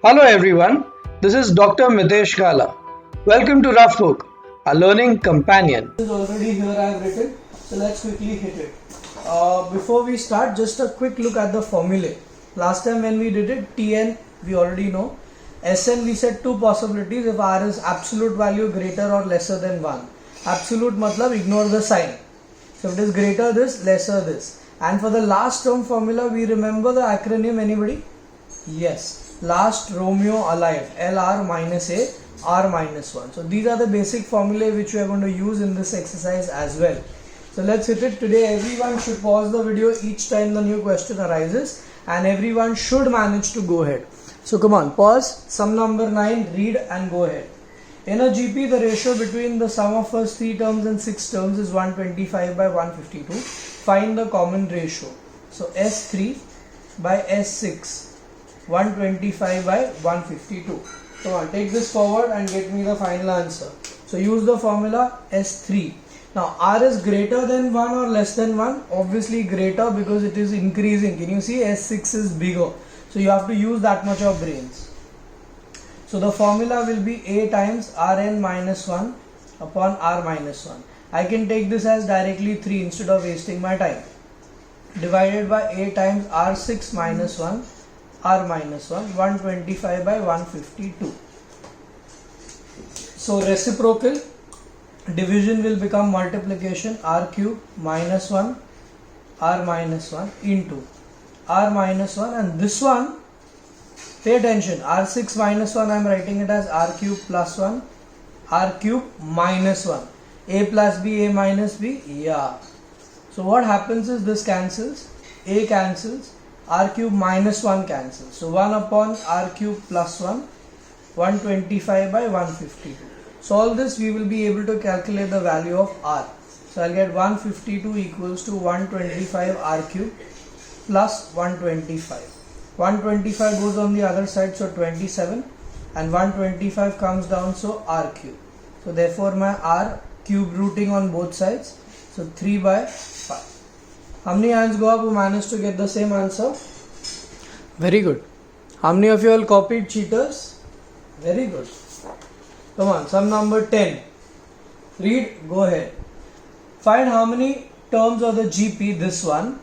Hello everyone, this is Dr. Mitesh Gala. Welcome to Rough Book, a learning companion. Is already here I have written, so let's quickly hit it. Before we start, just a quick look at the formulae. Last time when we did it, Tn we already know. Sn we said two possibilities if r is absolute value greater or lesser than 1. Absolute matlab ignore the sign. So if it is greater this, lesser this. And for the last term formula, we remember the acronym, anybody? Yes, last Romeo alive, LR minus A, R minus 1. So these are the basic formulae which we are going to use in this exercise as well. So let's hit it. Today everyone should pause the video each time the new question arises, and everyone should manage to go ahead. So come on, pause, sum number 9, read and go ahead. In a GP, the ratio between the sum of first 3 terms and 6 terms is 125 by 152. Find the common ratio. So S3 by S6, 125 by 152. Come on, take this forward and get me the final answer. So use the formula S3. Now R is greater than 1 or less than 1? Obviously greater because it is increasing. Can you see S6 is bigger? So you have to use that much of brains. So the formula will be A times Rn minus 1 upon R minus 1. I can take this as directly 3 instead of wasting my time. Divided by A times R6 minus 1, R minus 1, 125 by 152. So reciprocal, division will become multiplication, R cube minus 1, R minus 1 into R minus 1, and this one, pay attention, R6 minus 1 I am writing it as R cube plus 1, R cube minus 1. A plus B, A minus B, yeah. So what happens is this cancels, A cancels, R cube minus 1 cancels. So 1 upon R cube plus 1, 125 by 152. Solve this, we will be able to calculate the value of R. So I'll get 152 equals to 125 R cube plus 125. 125 goes on the other side, so 27, and 125 comes down, so R cube. So therefore my R cube rooting on both sides, so 3 by 5. How many hands go up who managed to get the same answer? Very good. How many of you all copied, cheaters? Very good. Come on, sum number 10. Read, go ahead. Find how many terms of the GP, this one,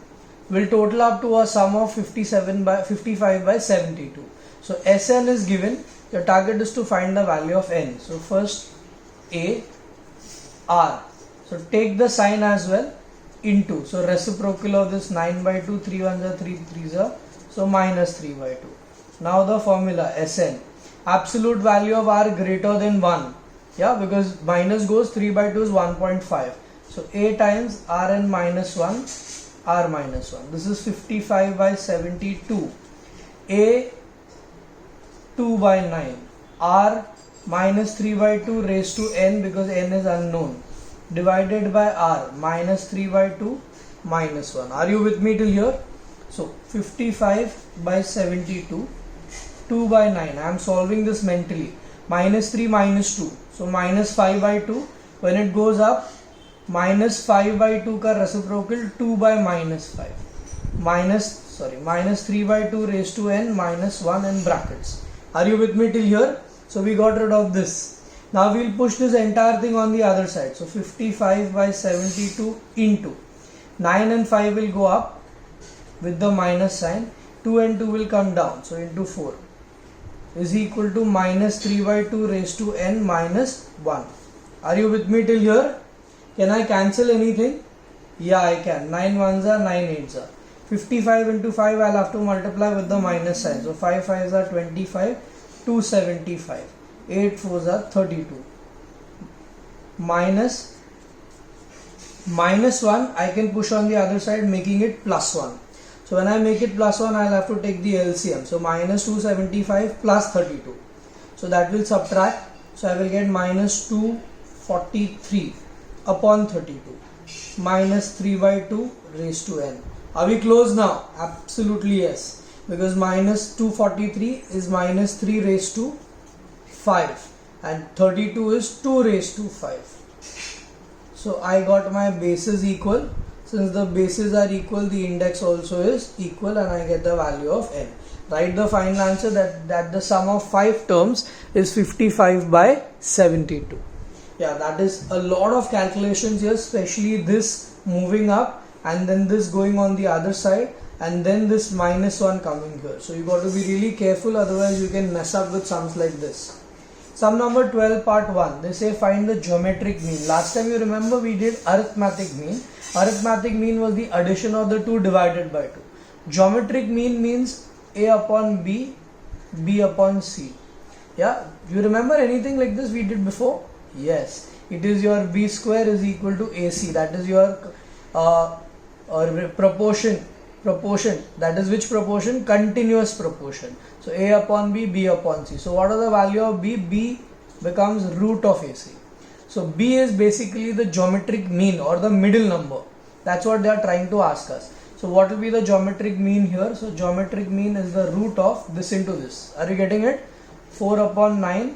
will total up to a sum of 55 by 72. So Sn is given. Your target is to find the value of n. So first A, R. So take the sign as well, into. So reciprocal of this 9 by 2, 3 ones are 3 3s are. So minus 3 by 2. Now the formula Sn. Absolute value of R greater than 1. Yeah, because minus goes 3 by 2 is 1.5. So A times Rn minus 1, R minus 1. This is 55 by 72. A 2 by 9. R minus 3 by 2 raised to n because n is unknown. Divided by R minus 3 by 2 minus 1. Are you with me till here? So 55 by 72, 2 by 9. I am solving this mentally. Minus 3 minus 2. So minus 5 by 2. When it goes up, minus 5 by 2 का reciprocal 2 by minus 5. Minus 3 by 2 raised to n minus 1 in brackets. Are you with me till here? So we got rid of this. Now we will push this entire thing on the other side. So 55 by 72 into 9 and 5 will go up with the minus sign. 2 and 2 will come down. So into 4 is equal to minus 3 by 2 raised to n minus 1. Are you with me till here? Can I cancel anything? Yeah, I can. 9 ones are 9 eights are. 55 into 5 I'll have to multiply with the minus sign. So 5 5s are 25, 275. 8 4s are 32. Minus 1 I can push on the other side, making it plus 1. So when I make it plus 1, I'll have to take the LCM. So minus 275 plus 32. So that will subtract. So I will get minus 243 upon 32. Minus 3 by 2 raised to n. Are we close now? Absolutely yes. Because minus 243 is minus 3 raised to 5. And 32 is 2 raised to 5. So I got my bases equal. Since the bases are equal, the index also is equal and I get the value of n. Write the final answer that the sum of 5 terms is 55 by 72. Yeah, that is a lot of calculations here, especially this moving up and then this going on the other side and then this -1 coming here. So you got to be really careful, otherwise you can mess up with sums like this. Sum number 12 part 1. They say find the geometric mean. Last time you remember we did arithmetic mean. Arithmetic mean was the addition of the 2 divided by 2. Geometric mean means A upon B, B upon C. Yeah, you remember anything like this we did before? Yes, it is your B square is equal to AC. That is your proportion. That is which proportion? Continuous proportion. So A upon B, B upon C. So what is the value of B? B becomes root of AC. So B is basically the geometric mean or the middle number. That's what they are trying to ask us. So what will be the geometric mean here? So geometric mean is the root of this into this. Are you getting it? 4 upon 9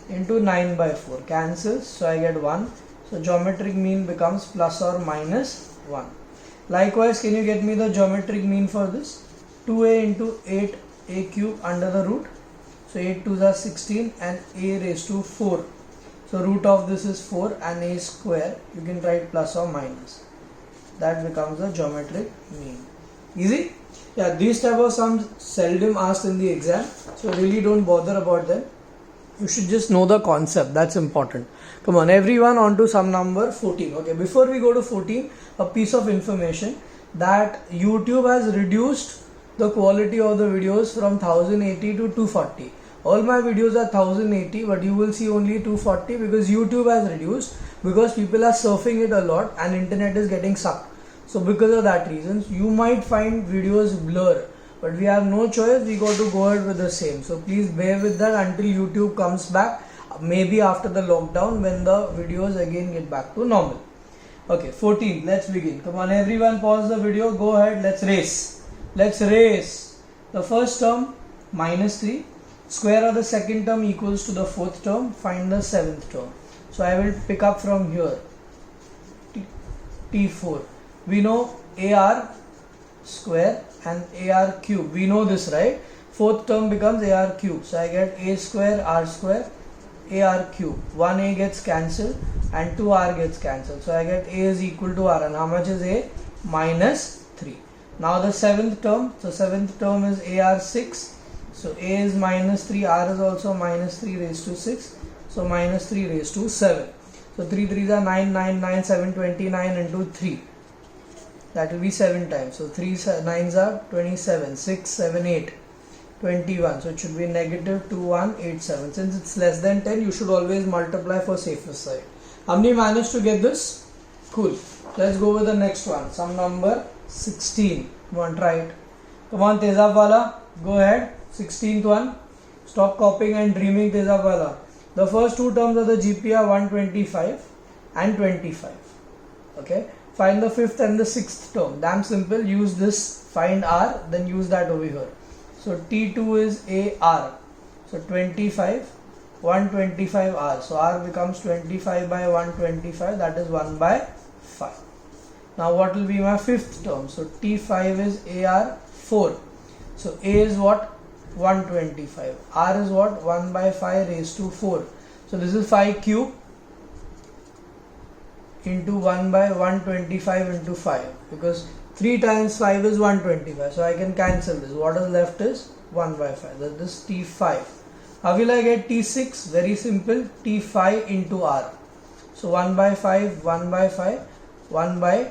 into 9 by 4 cancels. So I get 1. So geometric mean becomes plus or minus 1. Likewise, can you get me the geometric mean for this? 2a into 8a cube under the root. So 8 2s are 16 and a raised to 4. So root of this is 4 and a square. You can write plus or minus. That becomes the geometric mean. Easy? Yeah, these type of sums seldom asked in the exam. So really don't bother about them. You should just know the concept. That's important. Come on, everyone, on to sum number 14. Okay, before we go to 14, a piece of information that YouTube has reduced the quality of the videos from 1080 to 240. All my videos are 1080, but you will see only 240 because YouTube has reduced, because people are surfing it a lot and internet is getting sucked. So because of that reasons, you might find videos blur, but we have no choice. We got to go ahead with the same. So please bear with that until YouTube comes back, maybe after the lockdown when the videos again get back to normal. Okay, 14. Let's begin. Come on, everyone, pause the video. Go ahead. Let's race. Let's race. The first term -3. Square of the second term equals to the fourth term. Find the seventh term. So I will pick up from here. T4. We know AR square and AR cube. We know this, right? Fourth term becomes AR cube. So I get A square R square AR cube. 1A gets cancelled and 2R gets cancelled. So I get A is equal to R. And how much is A? -3. Now the seventh term. So seventh term is AR 6. So A is -3. R is also -3 raised to 6. So -3 raised to 7. So 3 3s are 9, 9, 9, 7, 29 into 3. That will be 7 times. So 3 9s are 27, 6, 7, 8, 21. So it should be -2187. Since it's less than 10, you should always multiply for safer side. How many managed to get this? Cool. Let's go with the next one. Sum number 16. Come on, try it. Come on, Tezab Wala. Go ahead. 16th one. Stop copying and dreaming, Tezab Wala. The first two terms of the GP are 125 and 25. Okay. Find the fifth and the sixth term. Damn simple. Use this. Find R. Then use that over here. So T2 is AR. So 25. 125R. So R becomes 25 by 125. That is 1 by 5. Now what will be my fifth term? So T5 is AR4. So A is what? 125. R is what? 1 by 5 raised to 4. So this is 5 cube into 1 by 125 into 5. Because 3 times 5 is 125. So I can cancel this. What is left is 1 by 5. That is T5. How will I get T6? Very simple. T5 into R. So 1 by 5, 1 by 5, 1 by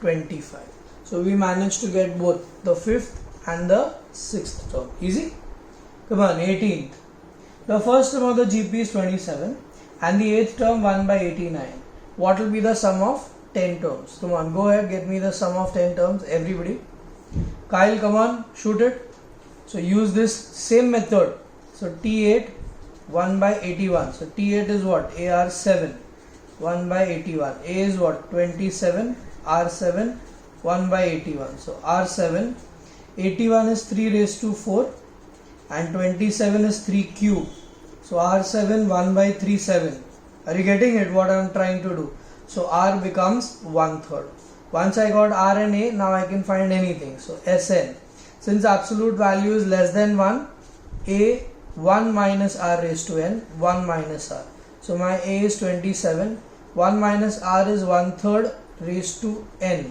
25. So we managed to get both the fifth and the sixth term. Easy? Come on, 18th. The first term of the GP is 27 and the eighth term 1 by 89. What will be the sum of 10 terms? Come on, go ahead, get me the sum of 10 terms, everybody. Kyle, come on, shoot it. So use this same method. So T8 1 by 81. So T8 is what? AR7 1 by 81. A is what? 27. R7 1 by 81. So R7 81 is 3 raised to 4 and 27 is 3 cube. So R7 1 by 3 7. Are you getting it? What I am trying to do? So R becomes 1/3. Once I got R and A, now I can find anything. So Sn. Since absolute value is less than 1, a 1 minus r raised to n, 1 minus r. So my a is 27, 1 minus r is 1/3 raised to n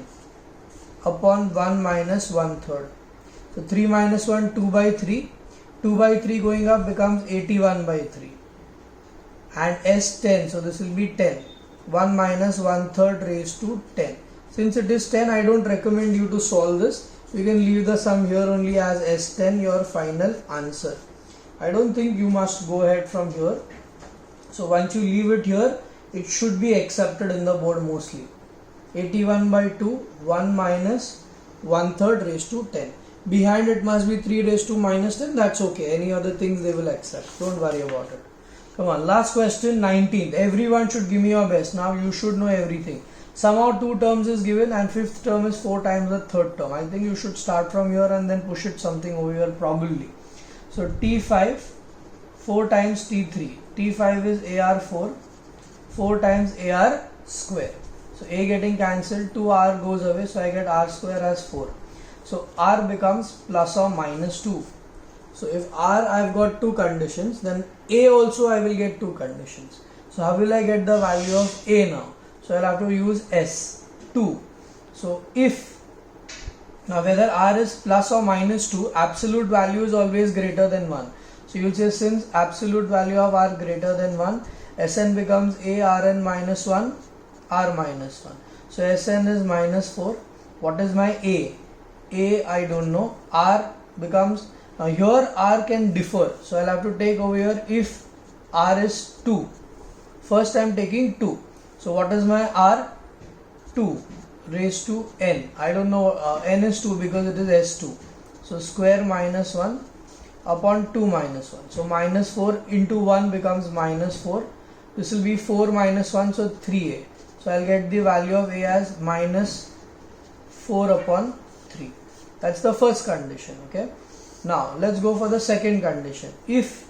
upon 1 minus 1/3. So 3 minus 1, 2 by 3. 2 by 3 going up becomes 81 by 3. And s 10, so this will be 10. 1 minus 1/3 raised to 10. Since it is 10, I don't recommend you to solve this. You can leave the sum here only as S10, your final answer. I don't think you must go ahead from here. So once you leave it here, it should be accepted in the board mostly. 81 by 2, 1 minus 1/3 raised to 10. Behind it must be 3 raised to minus 10. That's okay. Any other things they will accept. Don't worry about it. Come on, last question, 19th. Everyone should give me your best. Now you should know everything. Somehow 2 terms is given and 5th term is 4 times the 3rd term. I think you should start from here and then push it something over here probably. So T5, 4 times T3. T5 is AR4, 4 times AR square. So A getting cancelled, 2R goes away, so I get R square as 4. So R becomes plus or minus 2. So if R I've got 2 conditions, then A also I will get 2 conditions. So how will I get the value of A now? So I'll have to use S2. So if now whether R is plus or minus 2, absolute value is always greater than 1. So you'll say since absolute value of R greater than 1, Sn becomes A Rn minus 1, R minus 1. So Sn is minus 4. What is my A? A I don't know. R becomes, now here R can differ. So I'll have to take over here if R is 2. First I'm taking 2. So what is my R? 2 raised to n. I don't know, n is 2 because it is S2. So square minus 1 upon 2 minus 1. So minus 4 into 1 becomes minus 4. This will be 4 minus 1, so 3a. So I'll get the value of a as minus 4 upon 3. That's the first condition, okay. Now let's go for the second condition. If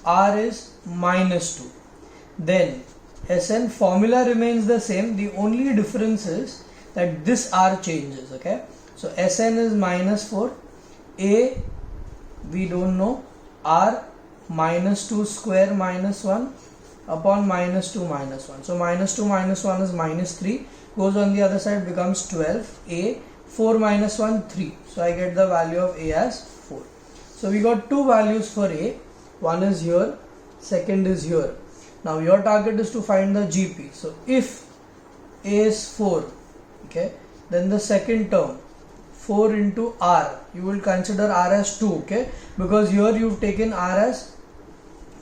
R is minus 2, then Sn formula remains the same. The only difference is that this R changes, okay. So Sn is minus 4, A we don't know, R minus 2 square minus 1 upon minus 2 minus 1. So minus 2 minus 1 is minus 3, goes on the other side becomes 12, A 4 minus 1 3. So I get the value of A as 4. So we got 2 values for A. One is here, second is here. Now your target is to find the GP. So if A is 4, okay, then the second term 4 into R, you will consider R as 2, okay, because here you've taken R as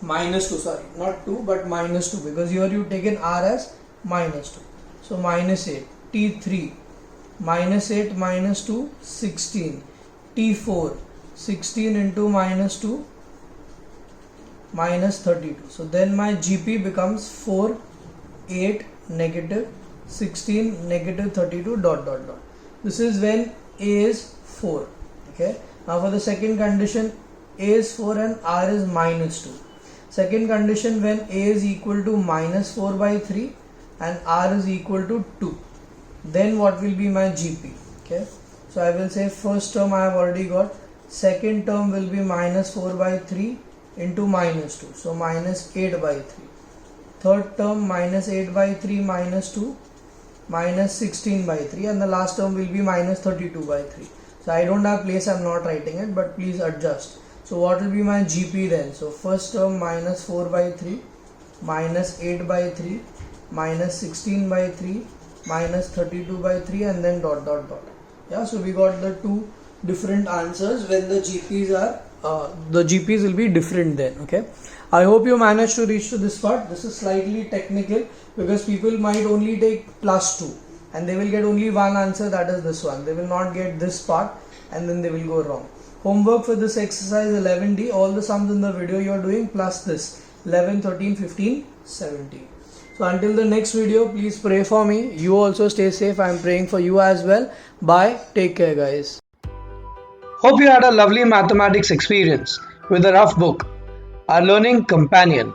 minus 2, sorry, not 2 but minus 2, because here you've taken R as minus 2. So minus 8, T3, minus 8 minus 2, 16, T4, 16 into minus 2, minus 32. So then my GP becomes 4, 8, negative 16, negative 32, dot dot dot. This is when A is 4, okay. Now for the second condition, A is 4 and R is minus 2. Second condition, when A is equal to minus 4 by 3 and R is equal to 2, then what will be my GP, okay. So I will say first term I have already got, second term will be minus 4 by 3 into minus 2, so minus 8 by 3. Third term minus 8 by 3 minus 2, minus 16 by 3, and the last term will be minus 32 by 3. So I don't have place, I'm not writing it, but please adjust. So what will be my GP then? So first term minus 4 by 3, minus 8 by 3, minus 16 by 3, minus 32 by 3, and then dot dot dot. Yeah, so we got the 2 different answers when the GPs are the GPs will be different then, okay. I hope you managed to reach to this part. This is slightly technical because people might only take plus 2 and they will get only one answer, that is this one. They will not get this part and then they will go wrong. Homework for this exercise 11D, all the sums in the video you are doing plus this 11, 13, 15, 17. So until the next video, please pray for me. You also stay safe. I am praying for you as well. Bye. Take care, guys. Hope you had a lovely mathematics experience with the Rough Book, our learning companion.